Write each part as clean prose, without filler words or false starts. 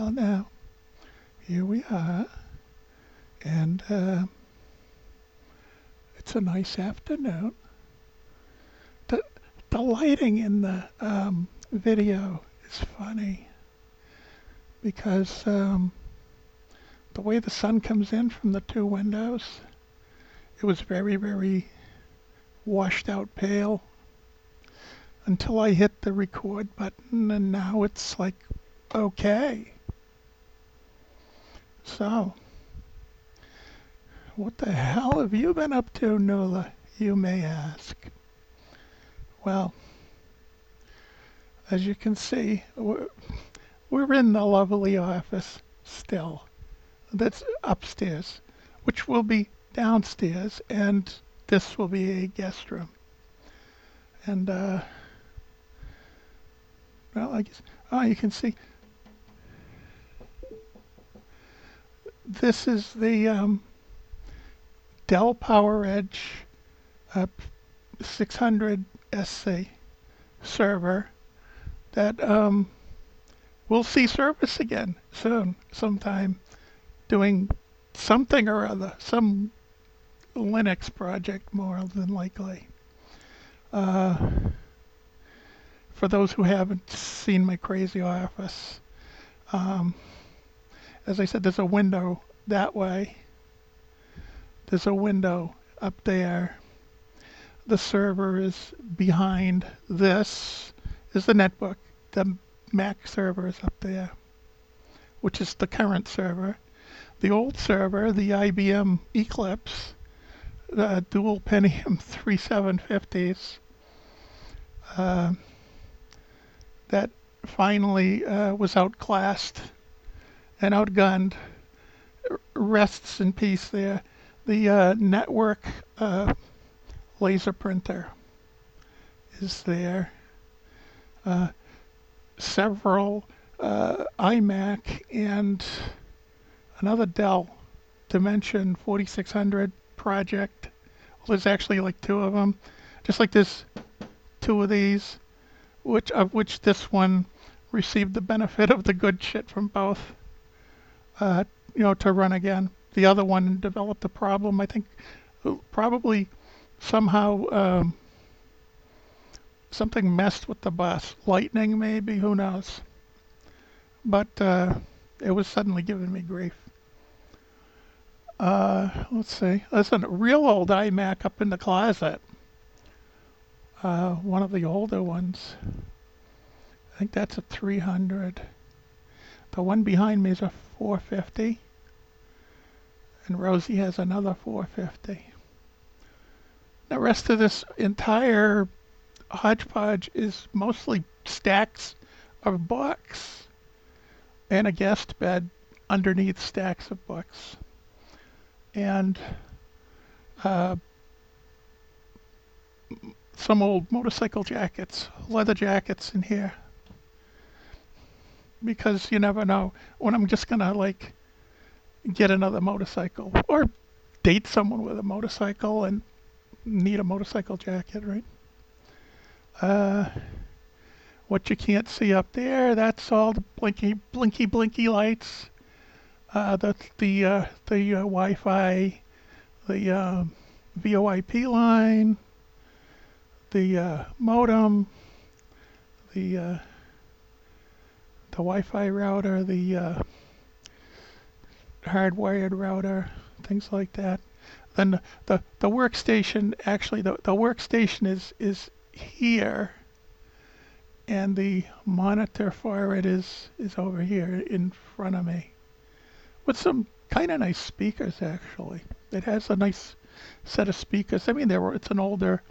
Well, now, here we are, and it's a nice afternoon. The, the lighting in the video is funny because the way the sun comes in from the two windows, it was very, very washed out pale until I hit the record button, and now it's like okay. So, what the hell have you been up to, Nuala, you may ask? Well, as you can see, we're in the lovely office still. That's upstairs, which will be downstairs, and this will be a guest room. And, well, I guess, oh, you can see, this is the Dell PowerEdge 600 SC server that we'll see service again soon, sometime, doing something or other, some Linux project more than likely. For those who haven't seen my crazy office, as I said, there's a window that way. There's a window up there. The server is behind this. Is the netbook. The Mac server is up there, which is the current server. The old server, the IBM Eclipse, the dual Pentium 3750s, that finally was outclassed and outgunned, rests in peace there. The network laser printer is there. Several iMac and another Dell Dimension 4600 project. Well, there's actually like two of them, just like there's two of these, of which this one received the benefit of the good shit from both, to run again. The other one developed a problem, I think, probably somehow something messed with the bus. Lightning, maybe, who knows? But it was suddenly giving me grief. Let's see. There's a real old iMac up in the closet. One of the older ones. I think that's a 300. The one behind me is a 450. And Rosie has another 450. The rest of this entire hodgepodge is mostly stacks of books and a guest bed underneath stacks of books. And some old motorcycle jackets, leather jackets in here. Because you never know when I'm just gonna like get another motorcycle or date someone with a motorcycle and need a motorcycle jacket, right? What you can't see up there, that's all the blinky lights. The Wi-Fi, the VoIP line, the modem, the Wi-Fi router, the hardwired router, things like that. Then the workstation, actually the workstation is here, and the monitor for it is over here in front of me, with some kind of nice speakers actually. It has a nice set of speakers. I mean, it's an older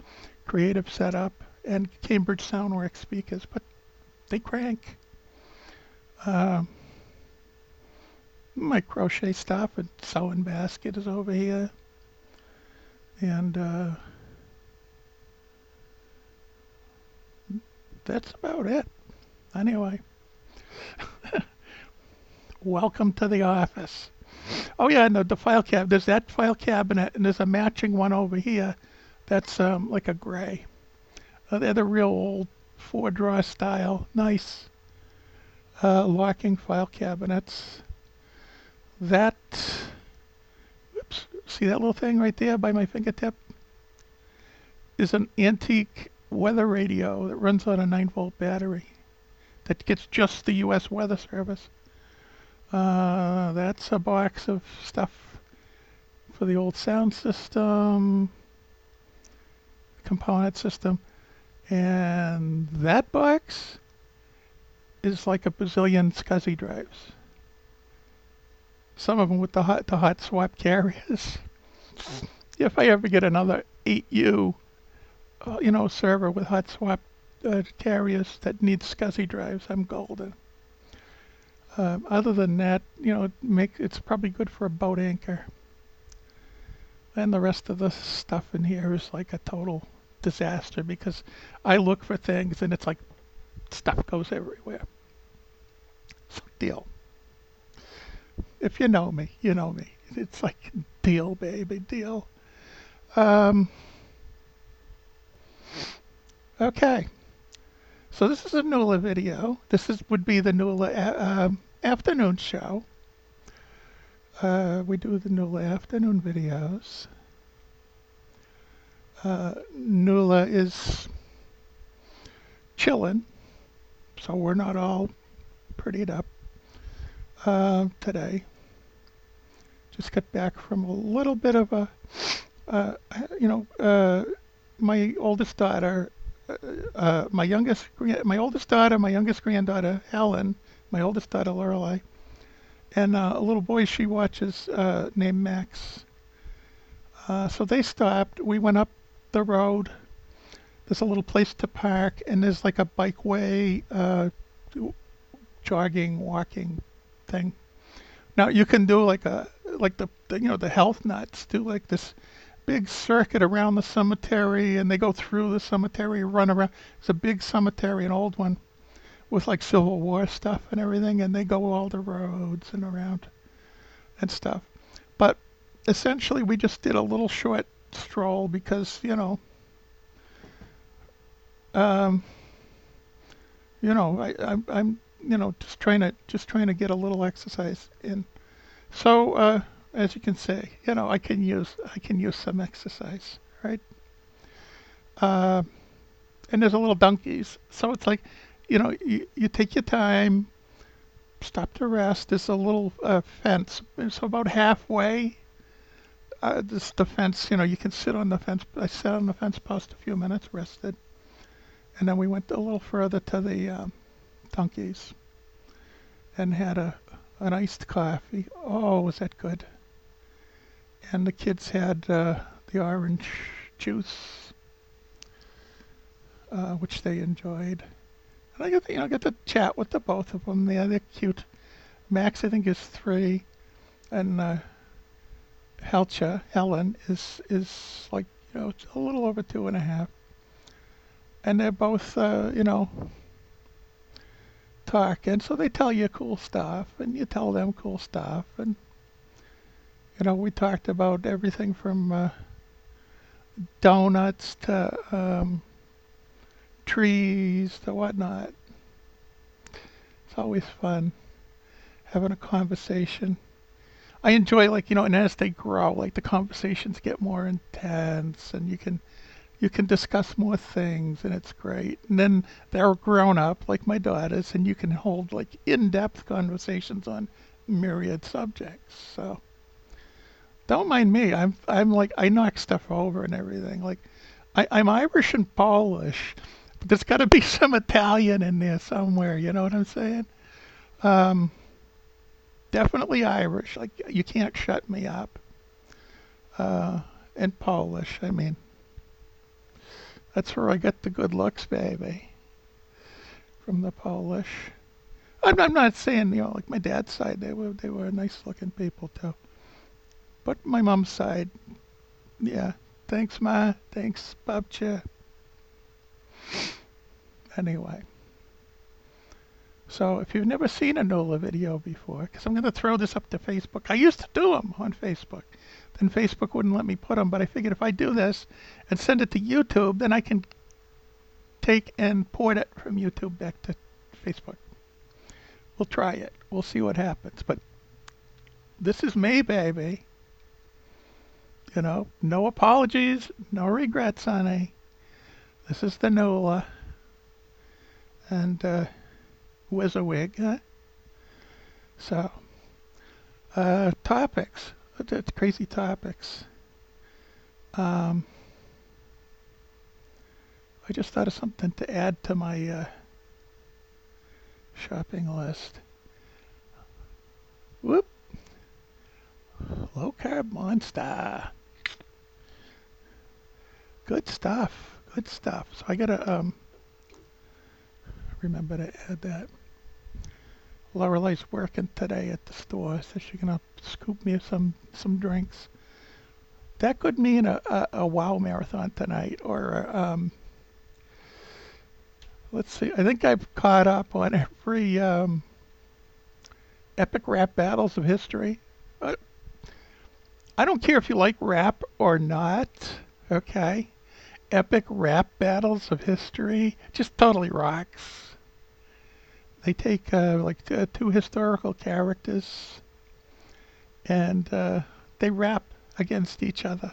creative setup and Cambridge Soundworks speakers, but they crank. My crochet stuff and sewing basket is over here. And that's about it. Anyway, welcome to the office. Oh yeah, and the file cabinet. There's that file cabinet, and there's a matching one over here. That's like a gray. They're the real old 4-drawer style. Nice. locking file cabinets. That, oops, see that little thing right there by my fingertip? Is an antique weather radio that runs on a 9-volt battery that gets just the U.S. Weather Service. That's a box of stuff for the old sound system, component system, and that box is like a bazillion SCSI drives. Some of them with the hot swap carriers. If I ever get another 8U, server with hot swap carriers that needs SCSI drives, I'm golden. Other than that, it's probably good for a boat anchor. And the rest of the stuff in here is like a total disaster because I look for things and it's like stuff goes everywhere. So deal. If you know me, you know me. It's like deal, baby, deal. Okay. So this is a Nuala video. Would be the Nuala afternoon show. We do the Nuala afternoon videos. Nuala is chilling, so we're not all prettied up today. Just got back from a little bit of a, my oldest daughter, my oldest daughter, my youngest granddaughter, Helen, my oldest daughter, Lorelei, and a little boy she watches named Max. So they stopped. We went up the road. There's a little place to park, and there's like a bikeway, jogging, walking thing. Now you can do like the health nuts do like this big circuit around the cemetery, and they go through the cemetery, run around. It's a big cemetery, an old one, with like Civil War stuff and everything, and they go all the roads and around and stuff. But essentially, we just did a little short stroll because I'm just trying to get a little exercise in. So as you can see, I can use some exercise, right? Uh, and there's a little donkeys, so it's like, you take your time, stop to rest. There's a little fence, so about halfway. The fence, you can sit on the fence. I sat on the fence post a few minutes, rested, and then we went a little further to the donkeys and had an iced coffee. Oh, was that good? And the kids had the orange juice, which they enjoyed. And I get to chat with the both of them. They're cute. Max, I think, is 3, and Helen is like a little over 2.5. And they're both talking, so they tell you cool stuff, and you tell them cool stuff, and we talked about everything from donuts to trees to whatnot. It's always fun having a conversation. I enjoy and as they grow, like the conversations get more intense, and you can discuss more things, and it's great. And then they're grown up, like my daughters, and you can hold like in-depth conversations on myriad subjects. So don't mind me. I'm like I knock stuff over and everything. Like I'm Irish and Polish, but there's got to be some Italian in there somewhere. You know what I'm saying? Um, Definitely Irish. Like you can't shut me up. And Polish. I mean, that's where I get the good looks, baby. From the Polish. I'm not saying like my dad's side. They were nice looking people too. But my mom's side, yeah. Thanks, Ma. Thanks, Babcha. Anyway. So if you've never seen a NOLA video before, because I'm going to throw this up to Facebook. I used to do them on Facebook. Then Facebook wouldn't let me put them, but I figured if I do this and send it to YouTube, then I can take and port it from YouTube back to Facebook We'll try it. We'll see what happens. But this is me, baby. No apologies, no regrets, honey. This is the Nuala. And, WYSIWYG, huh? So, topics. That's crazy topics. Um, I just thought of something to add to my shopping list. Whoop. Low carb monster. Good stuff. Good stuff. So I gotta remember to add that. Lorelei's working today at the store, so she's gonna scoop me some drinks. That could mean a WoW marathon tonight, or let's see. I think I've caught up on every epic rap battles of history. Uh, I don't care if you like rap or not. Okay, epic rap battles of history just totally rocks. They take two historical characters and they rap against each other.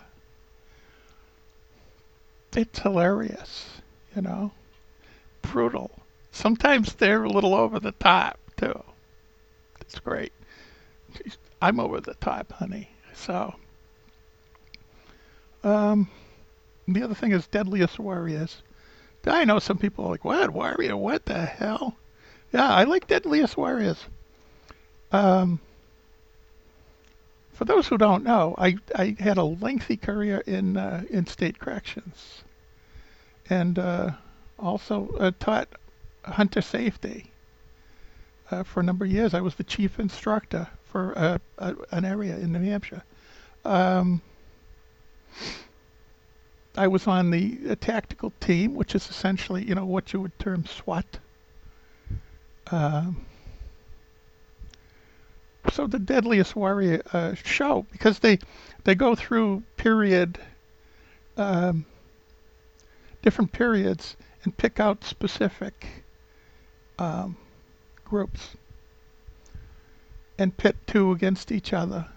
It's hilarious, you know, brutal. Sometimes they're a little over the top too. It's great. I'm over the top, honey. So, um, the other thing is Deadliest Warriors. I know some people are like, what, Warrior? What the hell? Yeah, I like Deadliest Warriors. Um, for those who don't know, I had a lengthy career in state corrections and also taught hunter safety for a number of years. I was the chief instructor for an area in New Hampshire. Um, I was on the tactical team, which is essentially, what you would term SWAT. Um, so the Deadliest Warrior show, because they go through um, different periods and pick out specific um, groups and pit two against each other.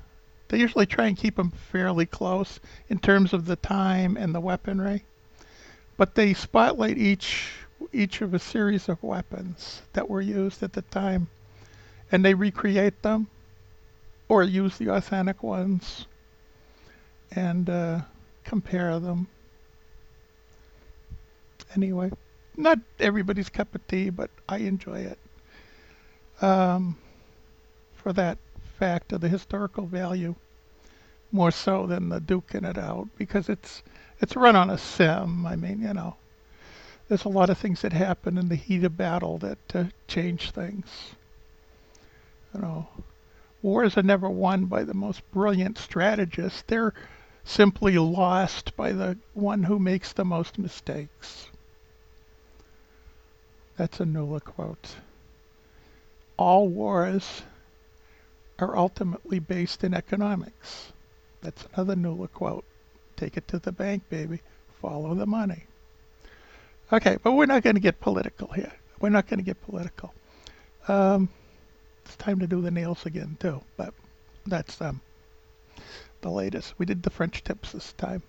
They usually try and keep them fairly close in terms of the time and the weaponry, but they spotlight each of a series of weapons that were used at the time, and they recreate them or use the authentic ones and compare them. Anyway, not everybody's cup of tea, but I enjoy it um, for that fact of the historical value more so than the duking it out because it's run on a sim. I mean, there's a lot of things that happen in the heat of battle that change things. You know, wars are never won by the most brilliant strategist. They're simply lost by the one who makes the most mistakes. That's a Nuala quote. All wars are ultimately based in economics. That's another Nuala quote. Take it to the bank, baby. Follow the money. Okay, but we're not going to get political here. We're not going to get political. Um, it's time to do the nails again, too. But that's the latest. We did the French tips this time.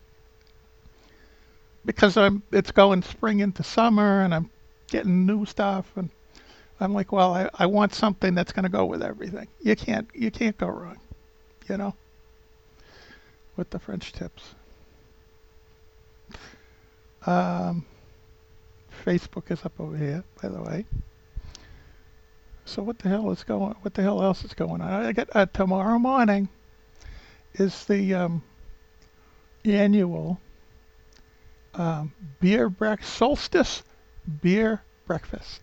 Because it's going spring into summer, and I'm getting new stuff, and I'm like, well, I want something that's going to go with everything. You can't go wrong, you know, with the French tips. Um, Facebook is up over here, by the way. So what the hell is going? What the hell else is going on? I got tomorrow morning is the annual solstice beer breakfast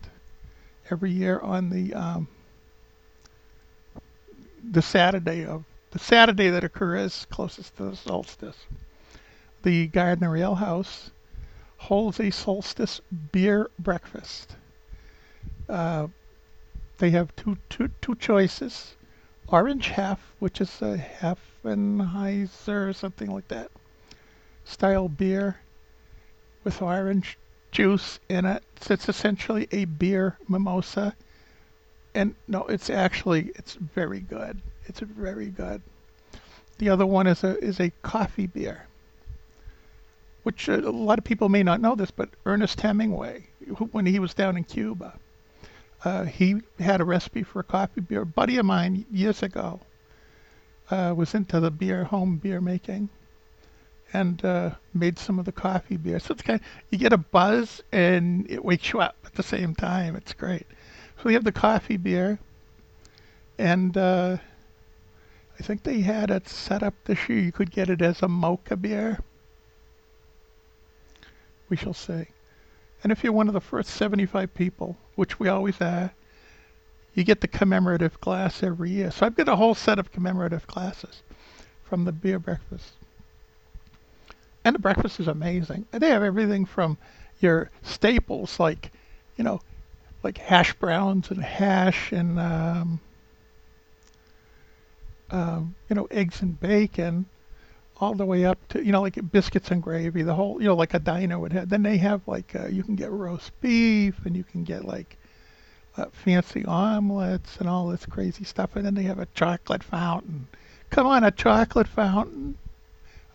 every year on the Saturday that occurs closest to the solstice. The Gardner Ale House holds a solstice beer breakfast. Uh, they have two choices: orange half, which is a Heffenheiser or something like that style beer with orange juice in it. So it's essentially a beer mimosa And no, it's very good. It's very good. The other one is a coffee beer, which a lot of people may not know this, but Ernest Hemingway, when he was down in Cuba, he had a recipe for a coffee beer. A buddy of mine years ago was into the home beer making, and made some of the coffee beer. So it's you get a buzz and it wakes you up at the same time. It's great. So we have the coffee beer, and I think they had it set up this year. You could get it as a mocha beer. We shall see. And if you're one of the first 75 people, which we always are, you get the commemorative glass every year. So I've got a whole set of commemorative glasses from the beer breakfast. And the breakfast is amazing. And they have everything from your staples like, you know, like hash browns and hash and, eggs and bacon, all the way up to, like biscuits and gravy, the whole, like a diner would have. Then they have like, you can get roast beef and you can get like fancy omelets and all this crazy stuff. And then they have a chocolate fountain. Come on, a chocolate fountain?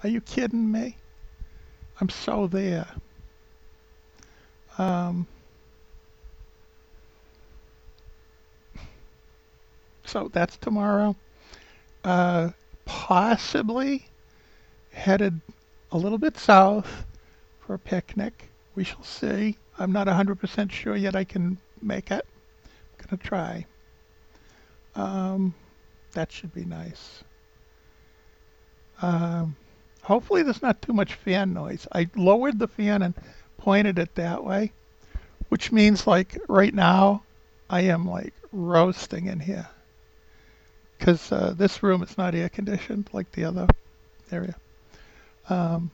Are you kidding me? I'm so there. Um, so that's tomorrow. Uh, Possibly headed a little bit south for a picnic. We shall see. I'm not 100% sure yet I can make it. I'm going to try. Um, that should be nice. Um, Hopefully there's not too much fan noise. I lowered the fan and pointed it that way, which means like right now I am like roasting in here because this room is not air conditioned like the other area. Um,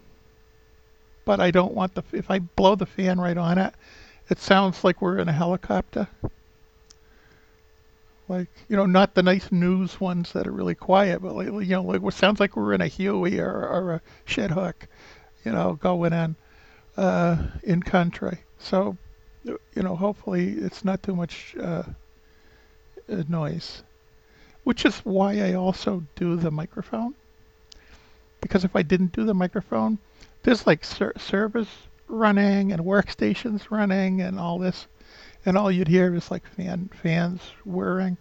but I don't want if I blow the fan right on it, it sounds like we're in a helicopter. Like, not the nice news ones that are really quiet, but like it sounds like we're in a Huey or a shit hook, going in country. So, hopefully it's not too much noise, which is why I also do the microphone. Because if I didn't do the microphone, there's like servers running and workstations running and all this, and all you'd hear is like fans whirring.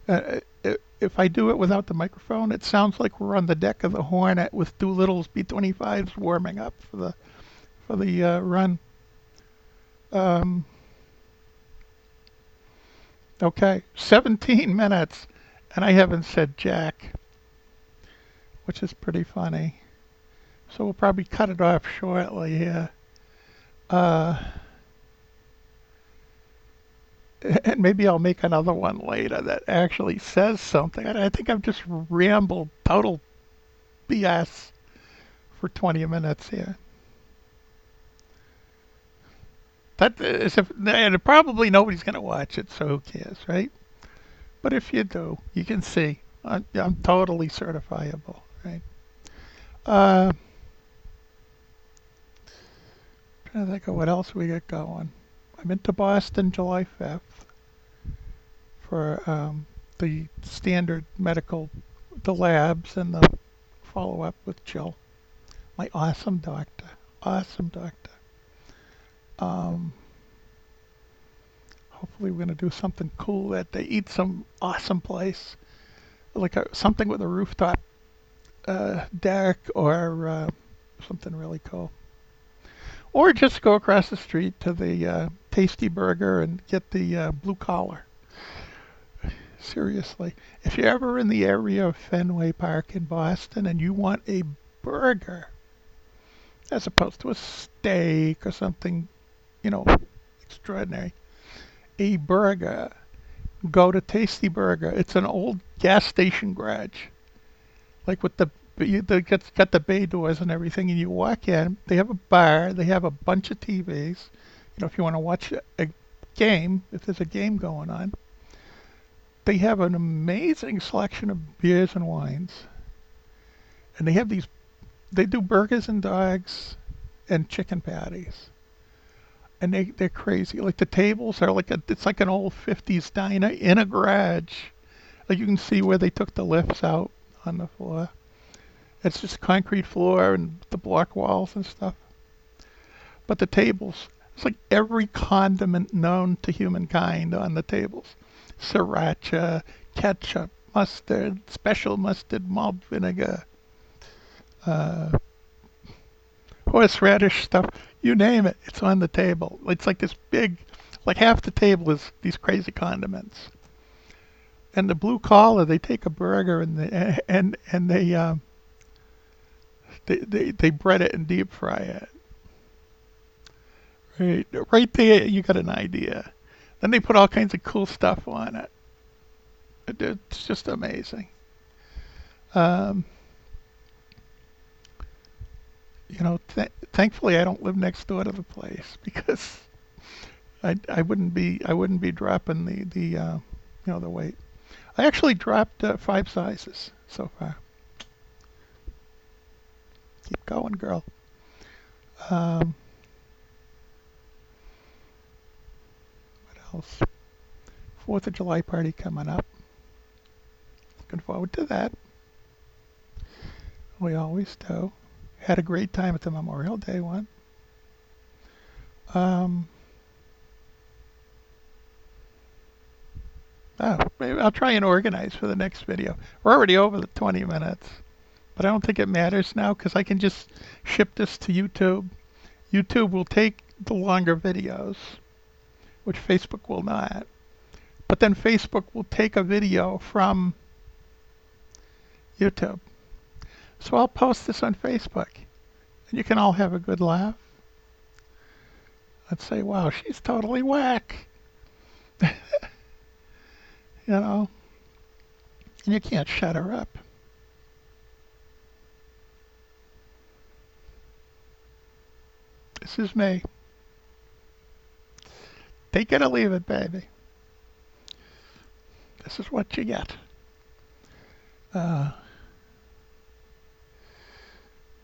If I do it without the microphone, it sounds like we're on the deck of the Hornet with Doolittle's B-25s warming up for the run. Um, okay, 17 minutes, and I haven't said jack, which is pretty funny. So we'll probably cut it off shortly here. Uh, and maybe I'll make another one later that actually says something. I think I've just rambled total BS for 20 minutes here. That is and probably nobody's going to watch it, so who cares, right? But if you do, you can see I'm totally certifiable, right? Uh, Trying to think of what else we got going. I'm into Boston July 5th for the standard medical, the labs, and the follow up with Jill, my awesome doctor. Awesome doctor. Um, Hopefully, we're going to do something cool that day. Eat some awesome place, like something with a rooftop deck or something really cool. Or just go across the street to the Tasty Burger and get the blue collar. Seriously, if you're ever in the area of Fenway Park in Boston and you want a burger, as opposed to a steak or something, you know, extraordinary, a burger, go to Tasty Burger. It's an old gas station garage, like with got the bay doors and everything, and you walk in. They have a bar. They have a bunch of TVs. If you want to watch a game, if there's a game going on, they have an amazing selection of beers and wines, and they have these. They do burgers and dogs and chicken patties. and they're crazy. Like the tables are like it's like an old 50s diner in a garage. Like you can see where they took the lifts out on the floor. It's just concrete floor and the block walls and stuff. But the tables, it's like every condiment known to humankind on the tables. Sriracha, ketchup, mustard, special mustard, malt vinegar, uh, horseradish stuff, you name it, it's on the table. It's like this big, like half the table is these crazy condiments. And the blue collar, they take a burger and they bread it and deep fry it. Right there, you got an idea. Then they put all kinds of cool stuff on it. It's just amazing. Um, thankfully I don't live next door to the place because I wouldn't be dropping the weight. I actually dropped 5 sizes so far. Keep going, girl. Um, what else? 4th of July party coming up. Looking forward to that. We always do. Had a great time at the Memorial Day one. Um, Maybe I'll try and organize for the next video. We're already over the 20 minutes, but I don't think it matters now because I can just ship this to YouTube. YouTube will take the longer videos, which Facebook will not. But then Facebook will take a video from YouTube. So I'll post this on Facebook, and you can all have a good laugh. Let's say, wow, she's totally whack. You know, and you can't shut her up. This is me. Take it or leave it, baby. This is what you get. Uh,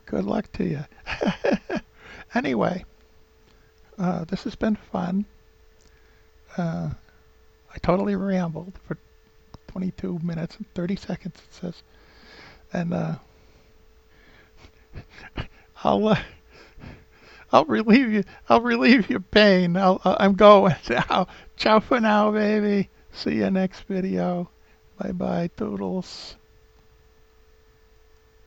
Good luck to you. Anyway, this has been fun. Uh, I totally rambled for 22 minutes and 30 seconds, it says. And I'll uh, I'll relieve you. I'll relieve your pain. I'm going now. Ciao for now, baby. See you next video. Bye bye, toodles.